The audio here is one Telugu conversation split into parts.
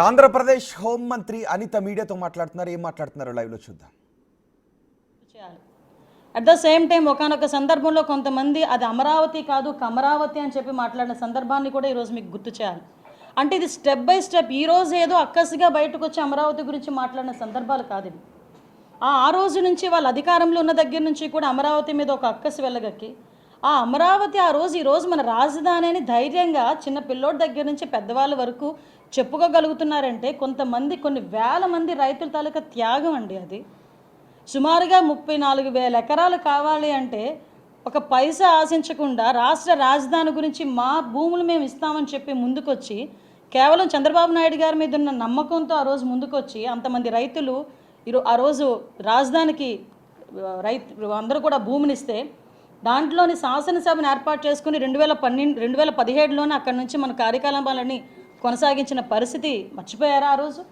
ఆంధ్రప్రదేశ్ హోం మంత్రి అనిత మీడియాతో మాట్లాడుతున్నారు. ఏం మాట్లాడుతున్నారో లైవ్ లో చూద్దాం. అట్ ద సేమ్ టైం ఒకనొక సందర్భంలో కొంతమంది అది అమరావతి కాదు కమరావతి అని చెప్పి మాట్లాడిన సందర్భాన్ని కూడా ఈరోజు మీకు గుర్తు చేయాలి. అంటే ఇది స్టెప్ బై స్టెప్ ఈరోజు ఏదో అక్కసిగా బయటకు వచ్చి అమరావతి గురించి మాట్లాడిన సందర్భాలు కాదు ఇవి. ఆ రోజు నుంచి వాళ్ళ అధికారంలో ఉన్న దగ్గర నుంచి కూడా అమరావతి మీద ఒక అక్కసి వెళ్ళగక్కి ఆ అమరావతి ఈరోజు మన రాజధాని అని ధైర్యంగా చిన్న పిల్లోడి దగ్గర నుంచి పెద్దవాళ్ళ వరకు చెప్పుకోగలుగుతున్నారంటే కొంతమంది కొన్ని వేల మంది రైతుల తాలూకా త్యాగం అండి. అది సుమారుగా 34,000 ఎకరాలు కావాలి అంటే ఒక పైసా ఆశించకుండా రాష్ట్ర రాజధాని గురించి మా భూములు మేము ఇస్తామని చెప్పి ముందుకొచ్చి కేవలం చంద్రబాబు నాయుడు గారి మీద ఉన్న నమ్మకంతో ఆ రోజు ముందుకొచ్చి అంతమంది రైతులు ఆ రోజు రాజధానికి అందరూ కూడా భూమినిస్తే దాంట్లోని శాసనసభను ఏర్పాటు చేసుకుని 2017లోనే అక్కడి నుంచి మన కార్యకలాపాలన్నీ కొనసాగించిన పరిస్థితి మర్చిపోయారా? ఆ రోజు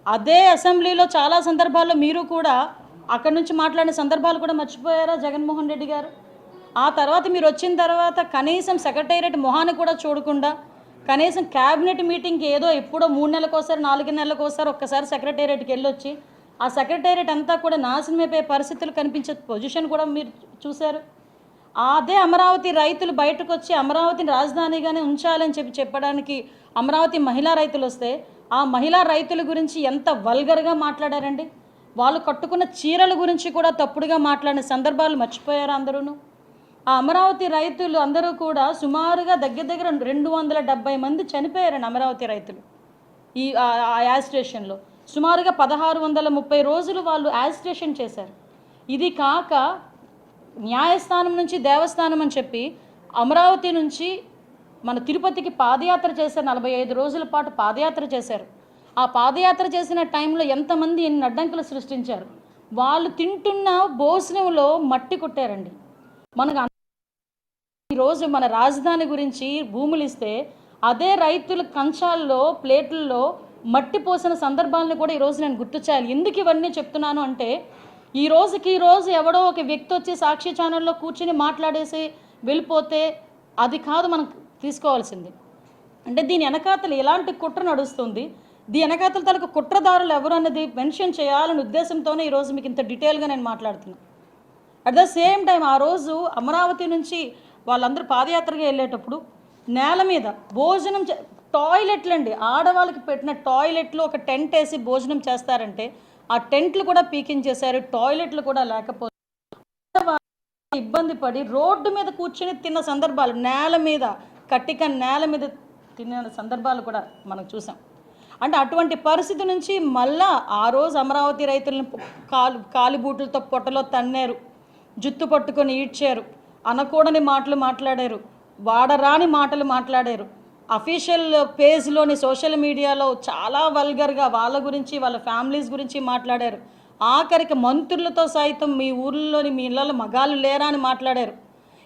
అదే అసెంబ్లీలో చాలా సందర్భాల్లో మీరు కూడా అక్కడి నుంచి మాట్లాడిన సందర్భాలు కూడా మర్చిపోయారా జగన్మోహన్ రెడ్డి గారు? ఆ తర్వాత మీరు వచ్చిన తర్వాత కనీసం సెక్రటేరియట్ మొహాన్ని కూడా చూడకుండా కనీసం క్యాబినెట్ మీటింగ్కి ఏదో ఎప్పుడో 3 నెలలకోసారి 4 నెలలకోసారి ఒక్కసారి సెక్రటేరియట్కి వెళ్ళొచ్చి ఆ సెక్రటేరియట్ అంతా కూడా నాశనమైపోయే పరిస్థితులు కనిపించే పొజిషన్ కూడా మీరు చూశారు. అదే అమరావతి రైతులు బయటకు వచ్చి అమరావతిని రాజధానిగానే ఉంచాలని చెప్పడానికి అమరావతి మహిళా రైతులు వస్తే ఆ మహిళా రైతుల గురించి ఎంత వల్గర్గా మాట్లాడారండి. వాళ్ళు కట్టుకున్న చీరల గురించి కూడా తప్పుడుగా మాట్లాడిన సందర్భాలు మర్చిపోయారు అందరూ. ఆ అమరావతి రైతులు అందరూ కూడా సుమారుగా దగ్గర 270 మంది చనిపోయారండి అమరావతి రైతులు ఈ యాజిటేషన్లో. సుమారుగా 1630 రోజులు వాళ్ళు యాజిటేషన్ చేశారు. ఇది కాక న్యాయస్థానం నుంచి దేవస్థానం అని చెప్పి అమరావతి నుంచి మన తిరుపతికి పాదయాత్ర చేశారు. 45 రోజుల పాటు పాదయాత్ర చేశారు. ఆ పాదయాత్ర చేసిన టైంలో ఎంతమంది ఎన్ని అడ్డంకులు సృష్టించారు. వాళ్ళు తింటున్న భోజనంలో మట్టి కొట్టారండి. మనకు ఈరోజు మన రాజధాని గురించి భూములు ఇస్తే అదే రైతుల కంచాల్లో ప్లేట్లలో మట్టి పోసిన సందర్భాలను కూడా ఈరోజు నేను గుర్తు చేయాలి. ఎందుకు ఇవన్నీ చెప్తున్నాను అంటే ఈ రోజు ఎవడో ఒక వ్యక్తి వచ్చి సాక్షి ఛానల్లో కూర్చుని మాట్లాడేసి వెళ్ళిపోతే అది కాదు మనం తీసుకోవాల్సింది. అంటే దీని వెనకాతలు ఎలాంటి కుట్ర నడుస్తుంది, దీని వెనకాతల తలకు కుట్రదారులు ఎవరు అన్నది మెన్షన్ చేయాలనే ఉద్దేశంతోనే ఈరోజు మీకు ఇంత డీటెయిల్గా నేను మాట్లాడుతున్నాను. అట్ ద సేమ్ టైం ఆ రోజు అమరావతి నుంచి వాళ్ళందరూ పాదయాత్రగా వెళ్ళేటప్పుడు నేల మీద భోజనం టాయిలెట్లు అండి, ఆడవాళ్ళకి పెట్టిన టాయిలెట్లు ఒక టెంట్ వేసి భోజనం చేస్తారంటే ఆ టెంట్లు కూడా పీకించేశారు. టాయిలెట్లు కూడా లేకపోతే ఇబ్బంది పడి రోడ్డు మీద కూర్చొని తిన్న సందర్భాలు, నేల మీద కట్టిక నేల మీద తిన్న సందర్భాలు కూడా మనం చూసాం. అంటే అటువంటి పరిస్థితి నుంచి మళ్ళా ఆ రోజు అమరావతి రైతులను కాలిబూట్లతో పొట్టలో తన్నారు, జుత్తు పట్టుకొని ఈడ్చారు, అనకూడని మాటలు మాట్లాడారు, వాడరాని మాటలు మాట్లాడారు. అఫీషియల్ పేజ్లోని సోషల్ మీడియాలో చాలా వల్గర్గా వాళ్ళ గురించి వాళ్ళ ఫ్యామిలీస్ గురించి మాట్లాడారు. ఆఖరికి మంత్రులతో సైతం మీ ఊర్లోని మీ ఇళ్ళలో మగాళ్ళు లేరా అని మాట్లాడారు.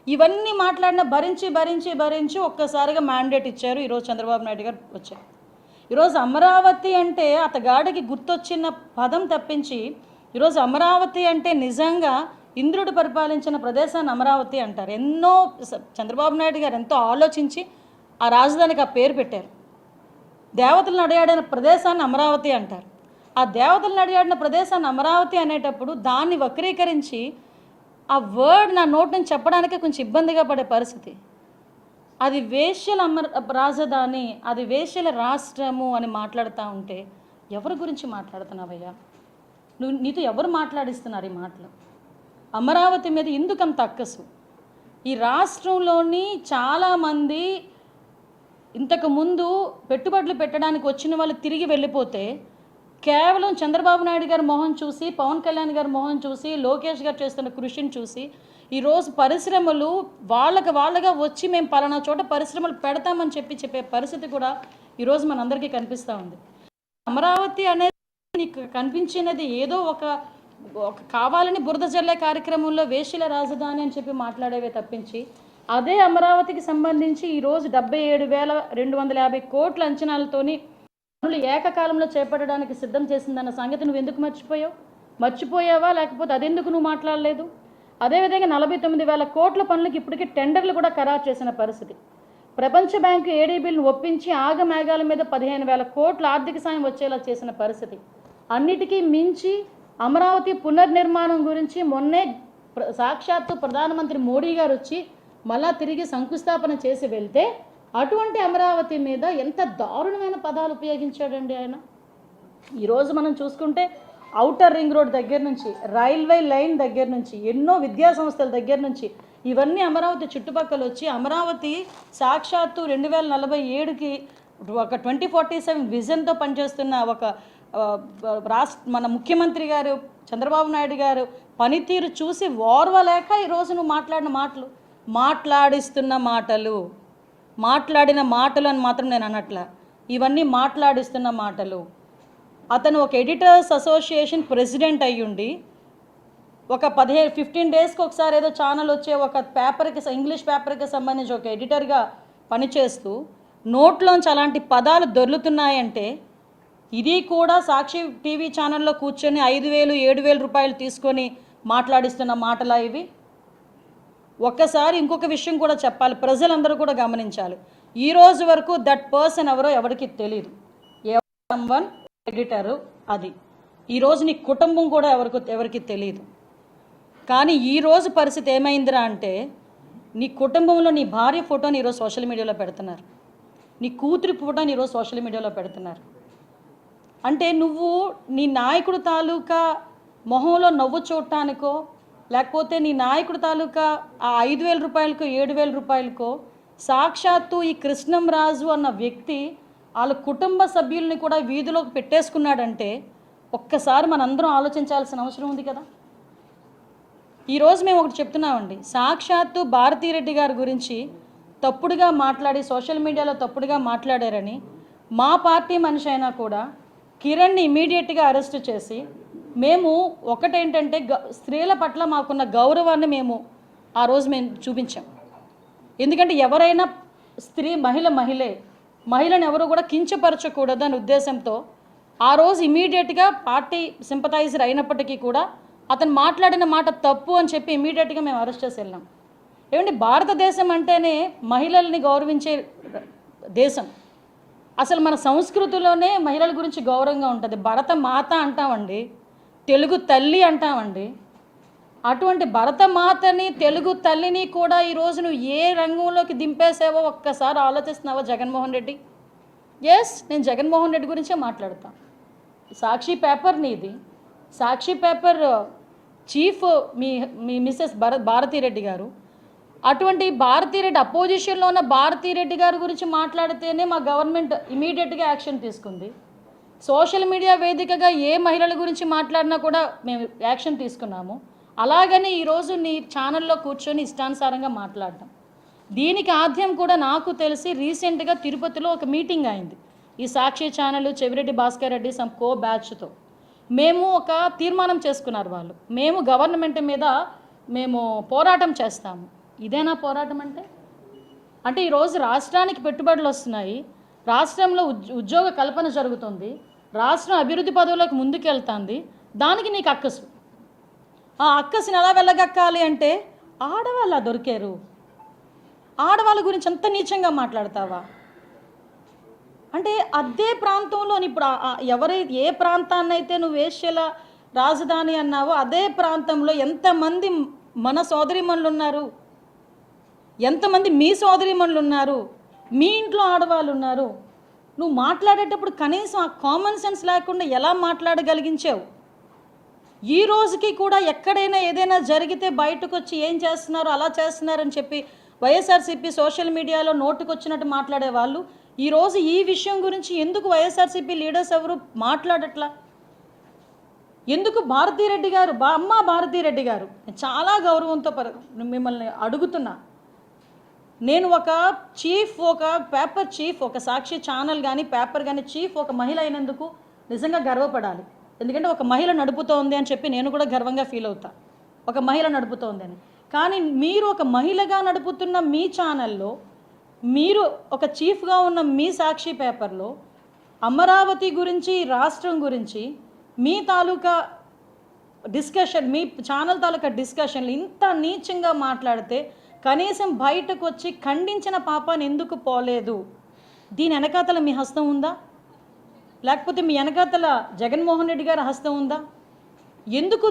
ఇవన్నీ మాట్లాడిన భరించి ఒక్కసారిగా మ్యాండేట్ ఇచ్చారు. ఈరోజు చంద్రబాబు నాయుడు గారు వచ్చారు. ఈరోజు అమరావతి అంటే అతగాడికి గుర్తొచ్చిన పదం తప్పించి ఈరోజు అమరావతి అంటే నిజంగా ఇంద్రుడు పరిపాలించిన ప్రదేశాన్ని అమరావతి అంటారు. చంద్రబాబు నాయుడు గారు ఎంతో ఆలోచించి ఆ రాజధానికి ఆ పేరు పెట్టారు. దేవతలను అడిగాడిన ప్రదేశాన్ని అమరావతి అంటారు. ఆ దేవతలను అడిగాడిన ప్రదేశాన్ని అమరావతి అనేటప్పుడు దాన్ని వక్రీకరించి ఆ వర్డ్ నా నోటి నుంచి చెప్పడానికి కొంచెం ఇబ్బందిగా పడే పరిస్థితి. అది వేశ్యల రాజధాని, అది వేశ్యల రాష్ట్రము అని మాట్లాడుతూ ఉంటే ఎవరి గురించి మాట్లాడుతున్నావయ్యా? నీతో ఎవరు మాట్లాడిస్తున్నారు ఈ మాటలు? అమరావతి మీద ఎందుకంత అక్కసు? ఈ రాష్ట్రంలోని చాలామంది ఇంతకుముందు పెట్టుబడులు పెట్టడానికి వచ్చిన వాళ్ళు తిరిగి వెళ్ళిపోతే కేవలం చంద్రబాబు నాయుడు గారి మొహం చూసి, పవన్ కళ్యాణ్ గారి మొహం చూసి, లోకేష్ గారు చేస్తున్న కృషిని చూసి ఈరోజు పరిశ్రమలు వాళ్ళగా వచ్చి మేము పలానా చోట పరిశ్రమలు పెడతామని చెప్పే పరిస్థితి కూడా ఈరోజు మనందరికీ కనిపిస్తూ ఉంది. అమరావతి అనేది నీకు కనిపించినది ఏదో ఒక కావాలని బురద జల్లే కార్యక్రమంలో వేశ్యల రాజధాని అని చెప్పి మాట్లాడేవే తప్పించి అదే అమరావతికి సంబంధించి ఈరోజు 77,250 కోట్ల అంచనాలతోని పనులు ఏకకాలంలో చేపట్టడానికి సిద్ధం చేసిందన్న సంగతి నువ్వు ఎందుకు మర్చిపోయావా? లేకపోతే అదెందుకు నువ్వు మాట్లాడలేదు? అదేవిధంగా 49,000 కోట్ల పనులకు ఇప్పటికీ టెండర్లు కూడా ఖరారు చేసిన పరిస్థితి. ప్రపంచ బ్యాంకు ఏడీబీలను ఒప్పించి ఆగమేఘాల మీద 15,000 కోట్ల ఆర్థిక సాయం వచ్చేలా చేసిన పరిస్థితి. అన్నిటికీ మించి అమరావతి పునర్నిర్మాణం గురించి మొన్నే సాక్షాత్తు ప్రధానమంత్రి మోడీ గారు వచ్చి మళ్ళా తిరిగి శంకుస్థాపన చేసి వెళ్తే అటువంటి అమరావతి మీద ఎంత దారుణమైన పదాలు ఉపయోగించాడండి ఆయన. ఈరోజు మనం చూసుకుంటే ఔటర్ రింగ్ రోడ్ దగ్గర నుంచి, రైల్వే లైన్ దగ్గర నుంచి, ఎన్నో విద్యా సంస్థల దగ్గర నుంచి ఇవన్నీ అమరావతి చుట్టుపక్కల వచ్చి అమరావతి సాక్షాత్తు 2047కి ఒక 2047 విజన్తో పనిచేస్తున్న ఒక మన ముఖ్యమంత్రి గారు చంద్రబాబు నాయుడు గారు పనితీరు చూసి ఓర్వలేక ఈరోజు నువ్వు మాట్లాడిస్తున్న మాట్లాడిన మాటలు అని మాత్రం నేను అనట్లా, ఇవన్నీ మాట్లాడిస్తున్న మాటలు. అతను ఒక ఎడిటర్స్ అసోసియేషన్ ప్రెసిడెంట్ అయ్యుండి ఒక 15 డేస్కి ఒకసారి ఏదో ఛానల్ వచ్చే ఒక పేపర్కి, ఇంగ్లీష్ పేపర్కి సంబంధించి ఒక ఎడిటర్గా పనిచేస్తూ నోట్లోంచి అలాంటి పదాలు దొర్లుతున్నాయంటే ఇది కూడా సాక్షి టీవీ ఛానల్లో కూర్చొని 5,000 7,000 రూపాయలు తీసుకొని మాట్లాడిస్తున్న మాటలా ఇవి? ఒక్కసారి ఇంకొక విషయం కూడా చెప్పాలి, ప్రజలందరూ కూడా గమనించాలి. ఈ రోజు వరకు దట్ పర్సన్ ఎవరో ఎవరికి తెలియదు. వన్ ఎడిటరు అది. ఈరోజు నీ కుటుంబం కూడా ఎవరికి తెలియదు. కానీ ఈరోజు పరిస్థితి ఏమైందిరా అంటే నీ కుటుంబంలో నీ భార్య ఫోటోని ఈరోజు సోషల్ మీడియాలో పెడుతున్నారు, నీ కూతురి ఫోటోని ఈరోజు సోషల్ మీడియాలో పెడుతున్నారు. అంటే నువ్వు నీ నాయకుడు తాలూకా మొహంలో నవ్వు చూడటానికో లేకపోతే నీ నాయకుడు తాలూకా ఆ 5,000 రూపాయలకో 7,000 రూపాయలకో సాక్షాత్తు ఈ కృష్ణంరాజు అన్న వ్యక్తి వాళ్ళ కుటుంబ సభ్యుల్ని కూడా వీధిలోకి పెట్టేసుకున్నాడంటే ఒక్కసారి మనందరం ఆలోచించాల్సిన అవసరం ఉంది కదా. ఈరోజు మేము ఒకటి చెప్తున్నామండి, సాక్షాత్తు భారతీరెడ్డి గారి గురించి తప్పుడుగా మాట్లాడి సోషల్ మీడియాలో తప్పుడుగా మాట్లాడారని మా పార్టీ మనిషి అయినా కూడా కిరణ్ని ఇమీడియట్గా అరెస్ట్ చేసి మేము ఒకటేంటంటే స్త్రీల పట్ల మాకున్న గౌరవాన్ని మేము ఆ రోజు చూపించాం. ఎందుకంటే ఎవరైనా స్త్రీ మహిళను ఎవరు కూడా కించపరచకూడదు అనే ఉద్దేశంతో ఆ రోజు ఇమీడియట్గా పార్టీ సింపథైజర్ అయినప్పటికీ కూడా అతను మాట్లాడిన మాట తప్పు అని చెప్పి ఇమీడియట్గా మేము అరెస్ట్ చేసి వెళ్ళాం. ఏమంటే భారతదేశం అంటేనే మహిళల్ని గౌరవించే దేశం. అసలు మన సంస్కృతిలోనే మహిళల గురించి గౌరవంగా ఉంటుంది. భరత మాత అంటామండి, తెలుగు తల్లి అంటామండి. అటువంటి భరతమాతని తెలుగు తల్లిని కూడా ఈరోజు నువ్వు ఏ రంగంలోకి దింపేసావో ఒక్కసారి ఆలోచిస్తున్నావా జగన్మోహన్ రెడ్డి? ఎస్, నేను జగన్మోహన్ రెడ్డి గురించే మాట్లాడతాను. సాక్షి పేపర్ నీది, సాక్షి పేపర్ చీఫ్ మీ మిస్సెస్ భారతీరెడ్డి గారు. అటువంటి భారతీరెడ్డి అపోజిషన్లో ఉన్న భారతీరెడ్డి గారి గురించి మాట్లాడితేనే మా గవర్నమెంట్ ఇమీడియట్గా యాక్షన్ తీసుకుంది. సోషల్ మీడియా వేదికగా ఏ మహిళల గురించి మాట్లాడినా కూడా మేము యాక్షన్ తీసుకున్నాము. అలాగని ఈరోజు నీ ఛానల్లో కూర్చొని ఇష్టానుసారంగా మాట్లాడటం, దీనికి ఆద్యం కూడా నాకు తెలిసి రీసెంట్గా తిరుపతిలో ఒక మీటింగ్ అయింది. ఈ సాక్షి ఛానల్ చెవిరెడ్డి భాస్కర్ రెడ్డి సమ్ కో బ్యాచ్తో మేము ఒక తీర్మానం చేసుకున్నారు వాళ్ళు, మేము గవర్నమెంట్ మీద మేము పోరాటం చేస్తాము. ఇదేనా పోరాటం అంటే ఈరోజు రాష్ట్రానికి పెట్టుబడులు వస్తున్నాయి, రాష్ట్రంలో ఉద్యోగ కల్పన జరుగుతుంది, రాష్ట్రం అభివృద్ధి పదవులకు ముందుకెళ్తుంది, దానికి నీకు అక్కసు. ఆ అక్కసుని ఎలా వెళ్ళగక్కాలి అంటే ఆడవాళ్ళ దొరికారు, ఆడవాళ్ళ గురించి అంత నీచంగా మాట్లాడతావా? అంటే అదే ప్రాంతంలో ఇప్పుడు ఏ ప్రాంతాన్ని అయితే నువ్వు వేశ్యల రాజధాని అన్నావో అదే ప్రాంతంలో ఎంతమంది మన సోదరీమణులు ఉన్నారు, ఎంతమంది మీ సోదరీమణులు ఉన్నారు, మీ ఇంట్లో ఆడవాళ్ళు ఉన్నారు. నువ్వు మాట్లాడేటప్పుడు కనీసం ఆ కామన్ సెన్స్ లేకుండా ఎలా మాట్లాడగలిగించావు? ఈ రోజుకి కూడా ఎక్కడైనా ఏదైనా జరిగితే బయటకు వచ్చి ఏం చేస్తున్నారు అలా చేస్తున్నారని చెప్పి వైఎస్ఆర్సీపీ సోషల్ మీడియాలో నోటుకొచ్చినట్టు మాట్లాడే వాళ్ళు ఈరోజు ఈ విషయం గురించి ఎందుకు వైఎస్ఆర్సీపీ లీడర్స్ ఎవరు మాట్లాడట్లా? ఎందుకు భారతీరెడ్డి గారు అమ్మ భారతీరెడ్డి గారు, చాలా గౌరవంతో మిమ్మల్ని అడుగుతున్నా. నేను ఒక పేపర్ చీఫ్, ఒక సాక్షి ఛానల్ కానీ పేపర్ కానీ చీఫ్ ఒక మహిళ అయినందుకు నిజంగా గర్వపడాలి. ఎందుకంటే ఒక మహిళ నడుపుతోంది అని చెప్పి నేను కూడా గర్వంగా ఫీల్ అవుతా, ఒక మహిళ నడుపుతోంది అని. కానీ మీరు ఒక మహిళగా నడుపుతున్న మీ ఛానల్లో, మీరు ఒక చీఫ్గా ఉన్న మీ సాక్షి పేపర్లో అమరావతి గురించి, రాష్ట్రం గురించి మీ తాలూకా డిస్కషన్, మీ ఛానల్ తాలూకా డిస్కషన్లు ఇంత నీచంగా మాట్లాడితే కనీసం బయటకు వచ్చి ఖండించిన పాపాన్ని ఎందుకు పోలేదు? దీని వెనకాతల మీ హస్తం ఉందా? లేకపోతే మీ వెనకాతల జగన్మోహన్ రెడ్డి గారి హస్తం ఉందా? ఎందుకు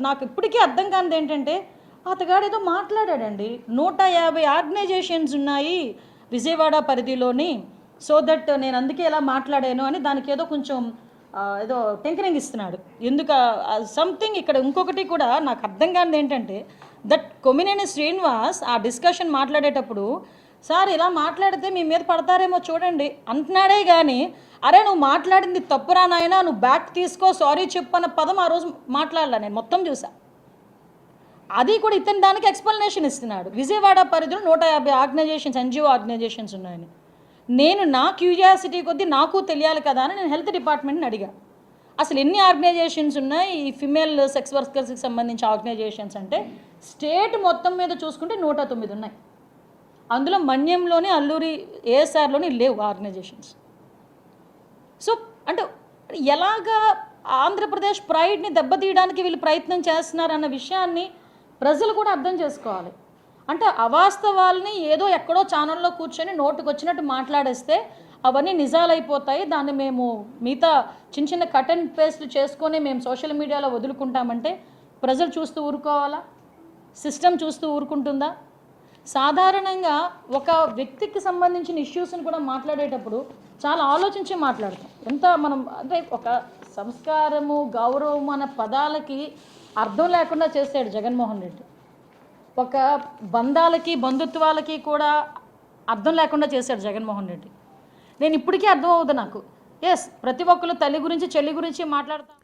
నాకు ఇప్పటికీ అర్థం కానిది ఏంటంటే, అతగాడు ఏదో మాట్లాడాడండి. 150 ఆర్గనైజేషన్స్ ఉన్నాయి విజయవాడ పరిధిలోని, సో దట్ నేను అందుకే ఎలా మాట్లాడాను అని దానికి ఏదో కొంచెం ఏదో టెంకరింగ్ ఇస్తున్నాడు. ఎందుకు సంథింగ్ ఇక్కడ ఇంకొకటి కూడా నాకు అర్థం కానిది ఏంటంటే, దట్ కొమ్మినేని శ్రీనివాస్ ఆ డిస్కషన్ మాట్లాడేటప్పుడు, సార్ ఇలా మాట్లాడితే మీ మీద పడతారేమో చూడండి అంటున్నాడే కానీ, అరే నువ్వు మాట్లాడింది తప్పురా నాయనా, నువ్వు బ్యాక్ తీసుకో, సారీ చెప్పు అన్న పదం ఆ రోజు మాట్లాడలే. నేను మొత్తం చూసా. అది కూడా ఇతను దానికి ఎక్స్ప్లెనేషన్ ఇస్తున్నాడు. విజయవాడ పరిధిలో 150 ఆర్గనైజేషన్స్, ఎన్జిఓ ఆర్గనైజేషన్స్ ఉన్నాయని. నేను నా క్యూరియాసిటీ కొద్దీ నాకు తెలియాలి కదా అని నేను హెల్త్ డిపార్ట్మెంట్ని అడిగా, అసలు ఎన్ని ఆర్గనైజేషన్స్ ఉన్నాయి ఈ ఫిమేల్ సెక్స్ వర్కర్స్కి సంబంధించి ఆర్గనైజేషన్స్ అంటే, స్టేట్ మొత్తం మీద చూసుకుంటే 109 ఉన్నాయి. అందులో మన్యంలోని, అల్లూరి, ఏఎస్ఆర్లోని లేవు ఆర్గనైజేషన్స్. సో అంటే ఎలాగా ఆంధ్రప్రదేశ్ ప్రైడ్ని దెబ్బతీయడానికి వీళ్ళు ప్రయత్నం చేస్తున్నారన్న విషయాన్ని ప్రజలు కూడా అర్థం చేసుకోవాలి. అంటే అవాస్తవాల్ని ఏదో ఎక్కడో ఛానల్లో కూర్చొని నోటుకు వచ్చినట్టు మాట్లాడేస్తే అవన్నీ నిజాలైపోతాయి, దాన్ని మేము మిగతా చిన్న చిన్న కట్ అండ్ పేస్ట్లు చేసుకొని మేము సోషల్ మీడియాలో వదులుకుంటామంటే ప్రజలు చూస్తూ ఊరుకోవాలా? సిస్టమ్ చూస్తూ ఊరుకుంటుందా? సాధారణంగా ఒక వ్యక్తికి సంబంధించిన ఇష్యూస్ని కూడా మాట్లాడేటప్పుడు చాలా ఆలోచించి మాట్లాడతాం. ఎంత మనం అంటే ఒక సంస్కారము, గౌరవము అన్న పదాలకి అర్థం లేకుండా చేశాడు జగన్మోహన్ రెడ్డి. ఒక బంధాలకి, బంధుత్వాలకి కూడా అర్థం లేకుండా చేశాడు జగన్మోహన్ రెడ్డి. నేను ఇప్పటికీ అర్థం అవుతుంది నాకు. ఎస్, ప్రతి ఒక్కరు తల్లి గురించి, చెల్లి గురించి మాట్లాడతాం.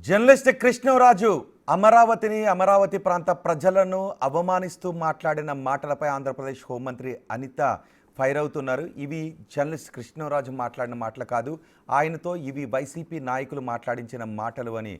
జర్నలిస్ట్ కృష్ణరాజు అమరావతి ప్రాంత ప్రజలను అవమానిస్తూ మాట్లాడిన మాటలపై ఆంధ్రప్రదేశ్ హోంమంత్రి అనిత ఫైర్ అవుతున్నారు. ఇవి జర్నలిస్ట్ కృష్ణరాజు మాట్లాడిన మాటలు కాదు, ఆయనతో ఇవి వైసీపీ నాయకులు మాట్లాడించిన మాటలు అని